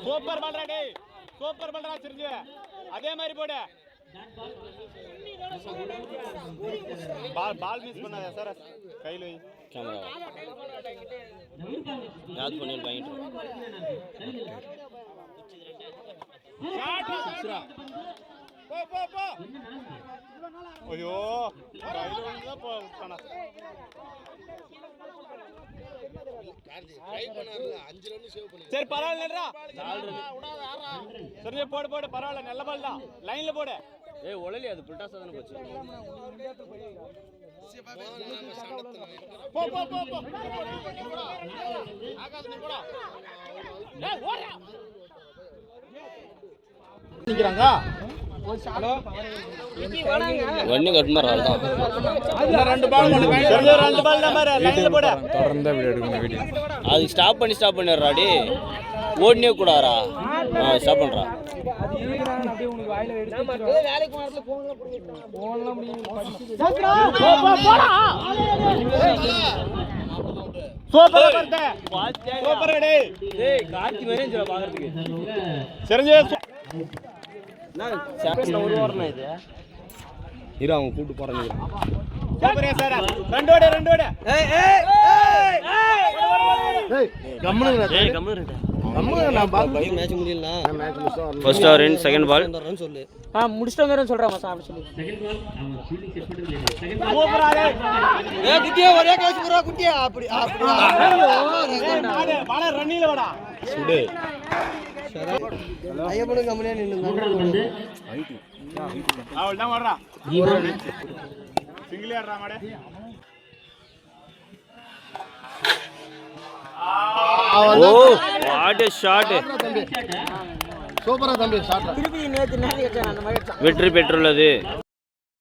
Super பண்றா டேய், super பண்றா சிரிஞ்சு. அதே மாதிரி போடு. பால் மிஸ் பண்ணாத சார், கையில வை கேமரா யாத் பண்ணி வாங்கிட்டு போ போ போ. ஐயோ கையில வந்து போறானா ட்ரை பண்ணாருல 5 ரன் சேவ் பண்ணி. சரி பரவாயில்லைடா, 4 ரன் சரி போடு போடு, பரவாயில்லை, நல்ல பால் தான், லைன்ல போடு. ஏய் ஒளலி அது புல்டாஸ் தான போச்சு. போ போ போ போ ஆகாஷ் நீ போடா. ஏய் ஓடுடா நிக்கறாங்க. ஹலோ வண்ணி கட்மர் ஆல்தான். அதுல ரெண்டு பால் நம்பர் லைன்ல போடு. தொடர்ந்து வீடியோ எடுக்கணும். வீடியோ அது ஸ்டாப் பண்ணிடுறா டேய், ஓடனே கூடாரா. ஸ்டாப் பண்றா. அப்படியே உங்களுக்கு வாயில எடுத்து வேலைக்கு வரல போன்ல முடியும். போடா சூப்பர் பர்தே, சூப்பர் டேய். டேய் கார்த்தி வரேன் ஜோ பாக்குறதுக்கு. சரிஞ்சே நான் சாப்பிட்ட ஒரு வாரமா இது இரு அவங்க கூட்டி போறாங்க. சூப்பரே சார், ரெண்டோட ஏய் ஏய் ஏய் கம்முனுங்க. ஏய் கம்முனுங்க நான் பால் மேட்ச் முடியலனா மேட்ச் மிஸ் ஆகும். First over in second ball run சொல்லு. முடிச்சிட்டு வரேன்னு சொல்றா மச்சான் அப்படி சொல்லு. செகண்ட் பால் அவன் ஃபீல்டிங் செட் பண்ணி சூப்பர் ஆளே. ஏய் குட்டியா ஒரே கேட்ச் போறா குட்டியா. அப்படி வாடா ரன்னில வாடா சுடு. ஐயப்பன கம்பெனியா நின்னுங்க. அவள்தான் வர்றா சிங்கிள் ஆடுறா மாடே. Oh what a shot. சூப்பரா தம்பி ஷாட். திருப்பி நேத்து அந்த மாதிரி வெற்றி பெற்றுள்ளது.